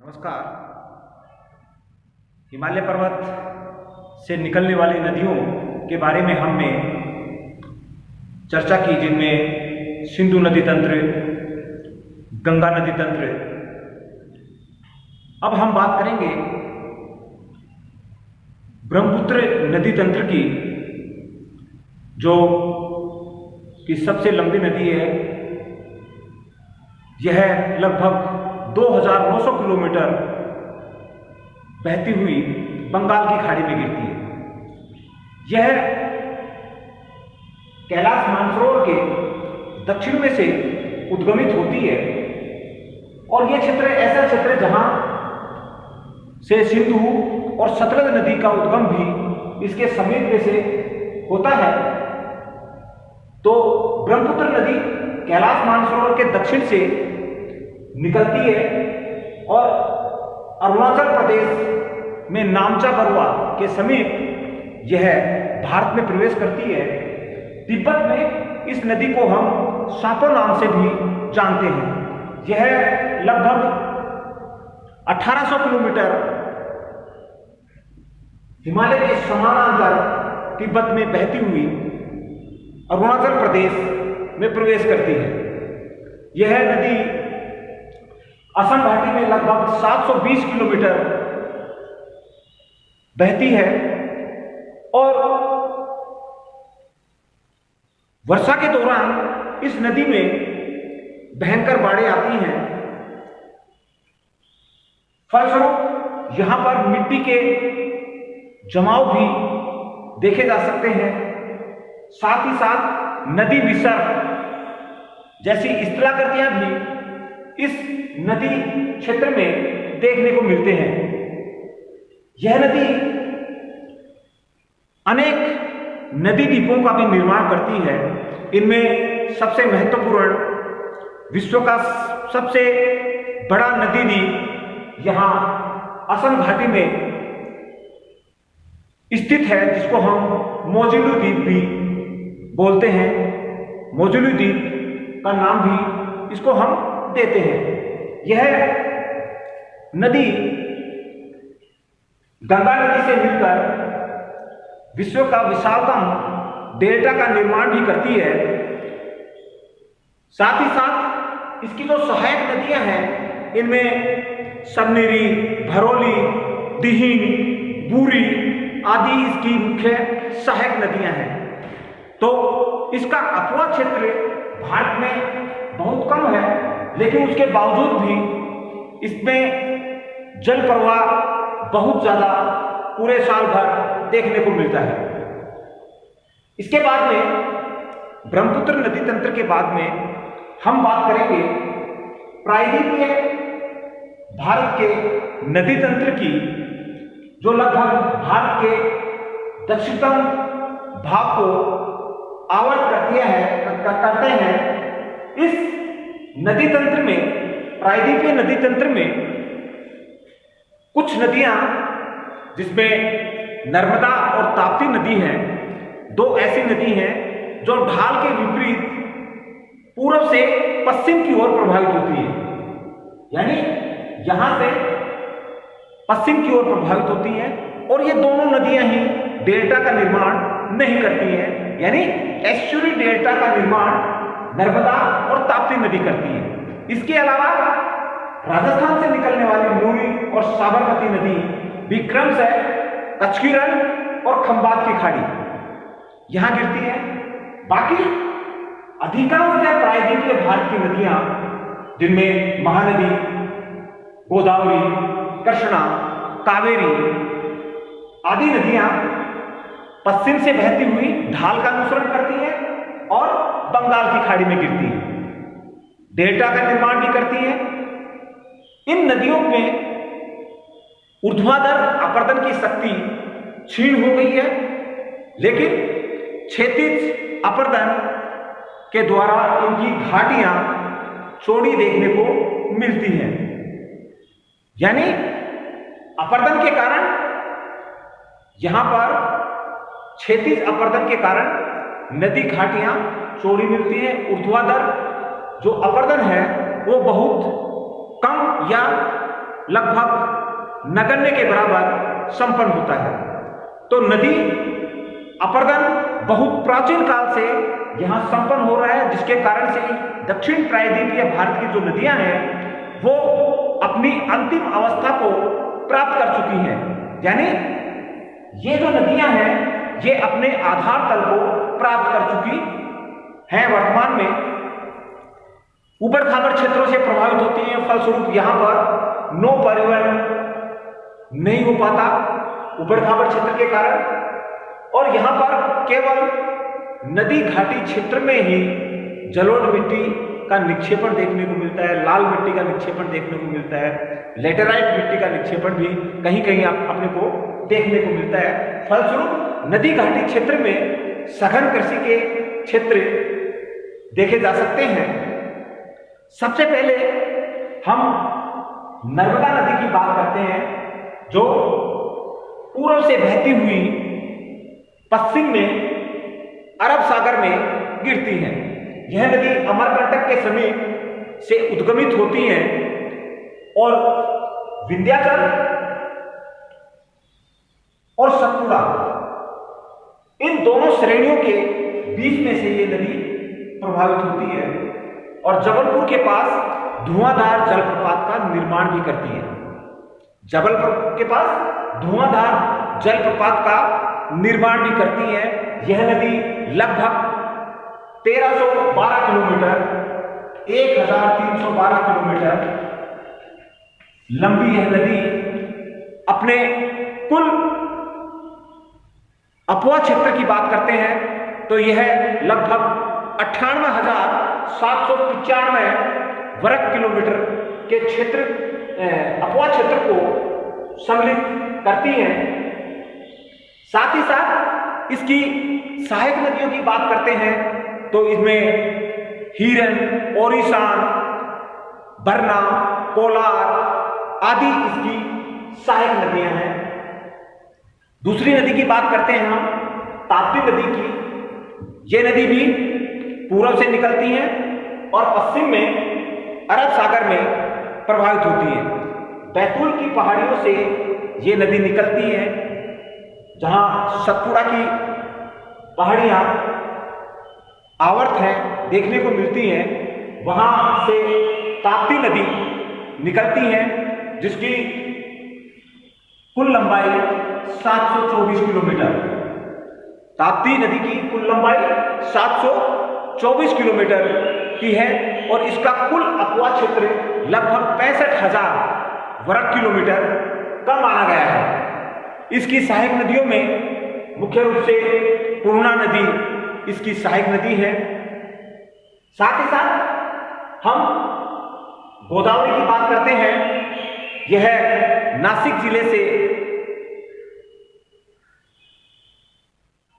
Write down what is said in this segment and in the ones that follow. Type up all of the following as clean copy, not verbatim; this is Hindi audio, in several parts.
नमस्कार। हिमालय पर्वत से निकलने वाली नदियों के बारे में हमने चर्चा की, जिनमें सिंधु नदी तंत्र, गंगा नदी तंत्र। अब हम बात करेंगे ब्रह्मपुत्र नदी तंत्र की, जो कि सबसे लंबी नदी है। यह लगभग 2900 किलोमीटर बहती हुई बंगाल की खाड़ी में गिरती है। यह कैलाश मानसरोवर के दक्षिण में से उद्गमित होती है और यह क्षेत्र ऐसा क्षेत्र है जहां से सिंधु और सतलज नदी का उद्गम भी इसके समीप में से होता है। तो ब्रह्मपुत्र नदी कैलाश मानसरोवर के दक्षिण से निकलती है और अरुणाचल प्रदेश में नामचा बरुआ के समीप यह भारत में प्रवेश करती है। तिब्बत में इस नदी को हम सांपो नाम से भी जानते हैं। यह लगभग 1800 किलोमीटर हिमालय के समानांतर तिब्बत में बहती हुई अरुणाचल प्रदेश में प्रवेश करती है। यह नदी असम घाटी में लगभग 720 किलोमीटर बहती है और वर्षा के दौरान इस नदी में भयंकर बाढ़ें आती हैं। फलस्वरूप यहां पर मिट्टी के जमाव भी देखे जा सकते हैं। साथ ही साथ नदी विसर्ग जैसी स्थलाकृतियां भी इस नदी क्षेत्र में देखने को मिलते हैं। यह नदी अनेक नदी द्वीपों का भी निर्माण करती है। इनमें सबसे महत्वपूर्ण, विश्व का सबसे बड़ा नदी द्वीप यहां असम घाटी में स्थित है, जिसको हम मोजुली द्वीप भी बोलते हैं। मोजुली द्वीप का नाम भी इसको हम देते हैं। यह नदी गंगा नदी से मिलकर विश्व का विशालतम डेल्टा का निर्माण भी करती है। साथ ही साथ इसकी जो सहायक नदियां हैं, इनमें सबनेरी, भरोली, दिहिंग, बूरी आदि इसकी मुख्य सहायक नदियां हैं। तो इसका अथवा क्षेत्र भारत में बहुत कम है, लेकिन उसके बावजूद भी इसमें जल प्रवाह बहुत ज्यादा पूरे साल भर देखने को मिलता है। इसके बाद में ब्रह्मपुत्र नदी तंत्र के बाद में हम बात करेंगे प्रायद्वीपीय भारत के नदी तंत्र की, जो लगभग भारत के दक्षिणतम भाग को आवृत करते हैं। इस नदी तंत्र में, प्रायद्वीपीय नदी तंत्र में कुछ नदियां, जिसमें नर्मदा और ताप्ती नदी हैं, दो ऐसी नदी हैं जो ढाल के विपरीत पूर्व से पश्चिम की ओर प्रवाहित होती है। यानी यहां से पश्चिम की ओर प्रवाहित होती हैं और ये दोनों नदियां ही डेल्टा का निर्माण नहीं करती हैं। यानी एस्चुरी डेल्टा का निर्माण नर्मदा और ताप्ती नदी करती है। इसके अलावा राजस्थान से निकलने वाली नूरी और साबरमती नदी भी क्रमशः कचकीरण और खंबात की खाड़ी यहां गिरती है। बाकी अधिकांशतः प्रायद्वीपीय भारत की नदियां, जिनमें महानदी, गोदावरी, कृष्णा, कावेरी आदि नदियां पश्चिम से बहती हुई ढाल का अनुसरण करती हैं और बंगाल की खाड़ी में गिरती है, डेल्टा का निर्माण भी करती है। इन नदियों में ऊर्ध्वाधर अपर्दन की शक्ति क्षीण हो गई है, लेकिन क्षैतिज अपर्दन के द्वारा इनकी घाटियां चौड़ी देखने को मिलती हैं। यानी अपर्दन के कारण, यहां पर क्षैतिज अपर्दन के कारण नदी घाटियां चौड़ी मिलती है। ऊर्ध्वाधर जो अपर्दन है वो बहुत कम या लगभग नगण्य के बराबर संपन्न होता है। तो नदी अपर्दन बहुत प्राचीन काल से यहाँ संपन्न हो रहा है, जिसके कारण से दक्षिण प्रायद्वीपीय भारत की जो नदियां हैं वो अपनी अंतिम अवस्था को प्राप्त कर चुकी हैं। यानी ये जो नदियां हैं ये अपने आधार तल को प्राप्त कर चुकी हैं। वर्तमान में ऊबड़ खाबड़ क्षेत्रों से प्रभावित होती हैं, फलस्वरूप यहां पर नौ परिवहन नहीं हो पाता ऊबड़ खाबड़ क्षेत्र के कारण, और यहां पर केवल नदी घाटी क्षेत्र में ही जलोढ़ मिट्टी का निक्षेपण देखने को मिलता है, लाल मिट्टी का निक्षेपण देखने को मिलता है, लेटेराइट मिट्टी का निक्षेपण भी कहीं कहीं अपने को देखने को मिलता है। फलस्वरूप नदी घाटी क्षेत्र में सघन कृषि के क्षेत्र देखे जा सकते हैं। सबसे पहले हम नर्मदा नदी की बात करते हैं, जो पूर्व से बहती हुई पश्चिम में अरब सागर में गिरती है। यह नदी अमरकंटक के समीप से उद्गमित होती है और विंध्याचल और सतपुड़ा इन दोनों श्रेणियों के बीच में से ये नदी प्रभावित होती है और जबलपुर के पास धुआंधार जलप्रपात का निर्माण भी करती है। जबलपुर के पास धुआंधार जलप्रपात का निर्माण भी करती है। यह नदी लगभग 1312 किलोमीटर 1312 किलोमीटर लंबी यह नदी अपने कुल अपवा क्षेत्र की बात करते हैं तो यह लगभग 98,795 वर्ग किलोमीटर के क्षेत्र अपवा क्षेत्र को सम्मिलित करती हैं। साथ ही साथ इसकी सहायक नदियों की बात करते हैं तो इसमें हीरन, ओरिसान, बरना, कोलार आदि इसकी सहायक नदियां हैं। दूसरी नदी की बात करते हैं हम ताप्ती नदी की। ये नदी भी पूर्व से निकलती है और पश्चिम में अरब सागर में प्रभावित होती है। बैतूल की पहाड़ियों से ये नदी निकलती है, जहां सतपुड़ा की पहाड़ियां आवर्त हैं देखने को मिलती हैं, वहां से ताप्ती नदी निकलती है जिसकी कुल लंबाई 724 किलोमीटर। ताप्ती नदी की कुल लंबाई 724 किलोमीटर की है और इसका कुल अपवा क्षेत्र लगभग 65,000 वर्ग किलोमीटर का माना गया है। इसकी सहायक नदियों में मुख्य रूप से पूर्णा नदी इसकी सहायक नदी है। साथ ही साथ हम गोदावरी की बात करते हैं। यह नासिक जिले से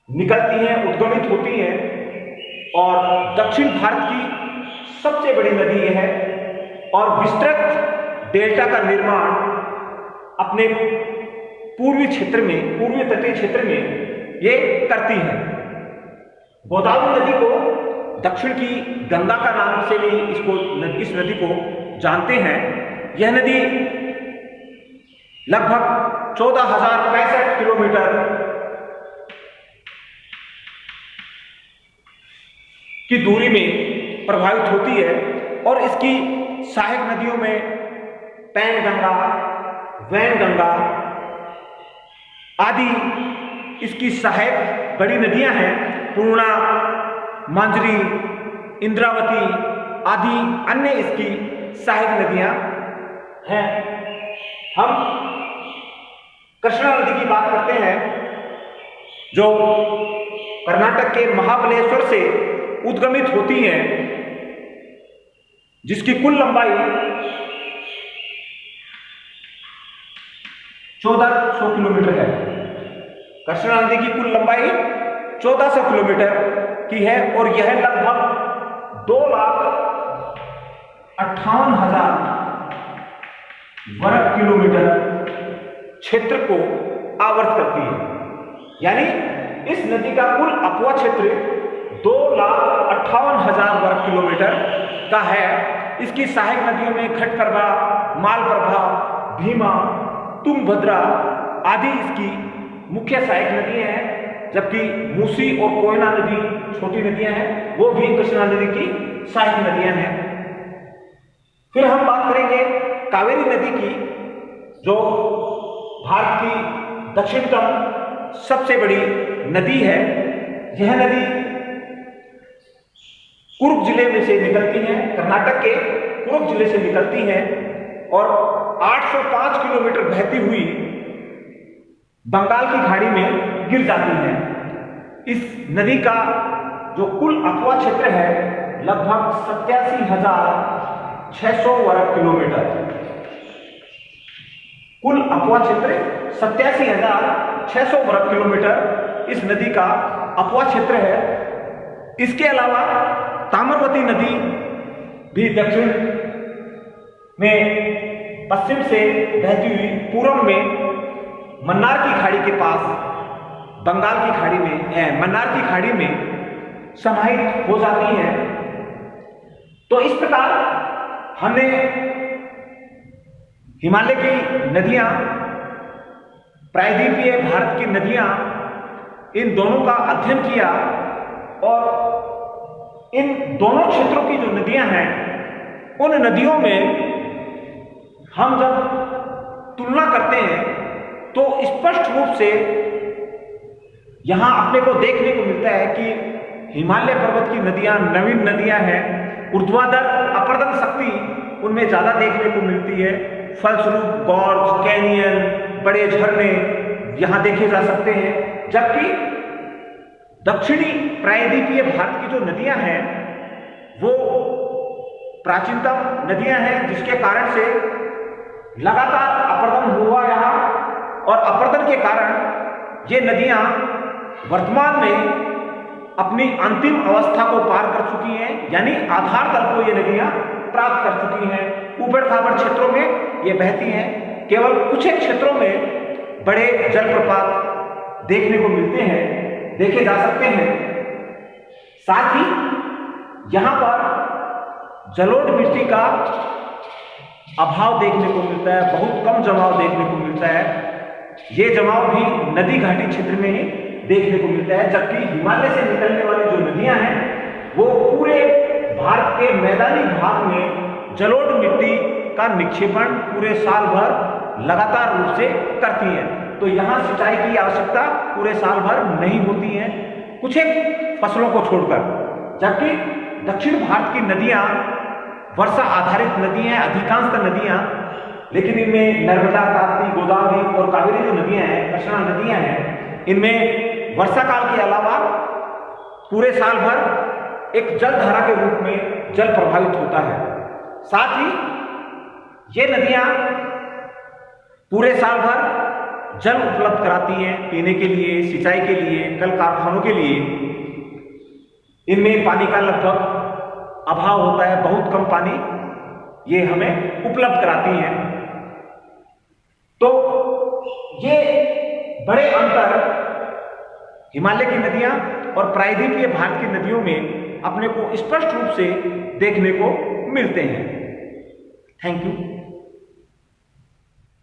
निकलती है, उद्गमित होती है और दक्षिण भारत की सबसे बड़ी नदी यह है और विस्तृत डेल्टा का निर्माण अपने पूर्वी क्षेत्र में, पूर्वी तटीय क्षेत्र में ये करती है। गोदावरी नदी को दक्षिण की गंगा का नाम से भी इस नदी को जानते हैं। यह नदी लगभग 14,065 किलोमीटर की दूरी में प्रभावित होती है और इसकी सहायक नदियों में पैन गंगा, वैन गंगा आदि इसकी सहायक बड़ी नदियां हैं। पूर्णा, मांजरी, इंद्रावती आदि अन्य इसकी सहायक नदियां हैं। हम कृष्णा नदी की बात करते हैं जो कर्नाटक के महाबलेश्वर से उद्गमित होती है, जिसकी कुल लंबाई 1400 किलोमीटर है। कृष्णा नदी की कुल लंबाई 1400 किलोमीटर की है और यह लगभग 2,58,000 वर्ग किलोमीटर क्षेत्र को आवर्त करती है। यानी इस नदी का कुल अपवा क्षेत्र 2,58,000 वर्ग किलोमीटर का है। इसकी सहायक नदियों में घटप्रभा, मालप्रभा, भीमा, तुंगभद्रा आदि इसकी मुख्य सहायक नदियां हैं, जबकि मूसी और कोयना नदी छोटी नदियां हैं, वो भी कृष्णा नदी की सहायक नदियां हैं। फिर हम बात करेंगे कावेरी नदी की, जो भारत की दक्षिणतम सबसे बड़ी नदी है। यह नदी कुर्ग जिले में से निकलती है, कर्नाटक के कुर्ग जिले से निकलती है और 805 किलोमीटर बहती हुई बंगाल की खाड़ी में गिर जाती है। इस नदी का जो कुल अथवा क्षेत्र है लगभग 87,600 वर्ग किलोमीटर। कुल अथवा क्षेत्र 87,600 वर्ग किलोमीटर इस नदी का अथवा क्षेत्र है। इसके अलावा ताम्रवती नदी भी दक्षिण में पश्चिम से बहती हुई पूर्व में मन्नार की खाड़ी के पास बंगाल की खाड़ी में मन्नार की खाड़ी में समाहित हो जाती है। तो इस प्रकार हमने हिमालय की नदियां, प्रायद्वीपीय भारत की नदियां, इन दोनों का अध्ययन किया और इन दोनों क्षेत्रों की जो नदियां हैं उन नदियों में हम जब तुलना करते हैं तो स्पष्ट रूप से यहां अपने को देखने को मिलता है कि हिमालय पर्वत की नदियां नवीन नदियां हैं, ऊर्ध्वाधर अपरदन शक्ति उनमें ज्यादा देखने को मिलती है। फलस्वरूप गॉर्ज, कैनियन, बड़े झरने यहां देखे जा सकते हैं, जबकि दक्षिणी प्रायद्वीपीय भारत की जो नदियां हैं वो प्राचीनतम नदियां हैं, जिसके कारण से लगातार अपरदन हुआ यहाँ, और अपरदन के कारण ये नदियां वर्तमान में अपनी अंतिम अवस्था को पार कर चुकी हैं, यानी आधार तल को ये नदियां प्राप्त कर चुकी हैं। ऊबड़ खाबड़ क्षेत्रों में ये बहती हैं, केवल कुछ एक क्षेत्रों में बड़े जलप्रपात देखने को मिलते हैं, देखे जा सकते हैं। साथ ही यहां पर जलोढ़ मिट्टी का अभाव देखने को मिलता है, बहुत कम जमाव देखने को मिलता है। ये जमाव भी नदी घाटी क्षेत्र में ही देखने को मिलता है, जबकि हिमालय से निकलने वाली जो नदियां हैं वो पूरे भारत के मैदानी भाग में जलोढ़ मिट्टी का निक्षेपण पूरे साल भर लगातार रूप से करती हैं। तो यहाँ सिंचाई की आवश्यकता पूरे साल भर नहीं होती है, कुछ एक फसलों को छोड़कर। जबकि दक्षिण भारत की नदियां वर्षा आधारित नदी हैं, अधिकांशतः नदियां, लेकिन इनमें नर्मदा, ताप्ती, गोदावरी और कावेरी जो नदियां हैं, कृष्णा नदियां हैं, इनमें वर्षा काल के अलावा पूरे साल भर एक जलधारा के रूप में जल प्रभावित होता है। साथ ही ये नदियां पूरे साल भर जल उपलब्ध कराती हैं पीने के लिए, सिंचाई के लिए, कल कारखानों के लिए। इनमें पानी का लगभग अभाव होता है, बहुत कम पानी ये हमें उपलब्ध कराती हैं। तो ये बड़े अंतर हिमालय की नदियां और प्रायद्वीपीय भारत की नदियों में अपने को स्पष्ट रूप से देखने को मिलते हैं। Thank you.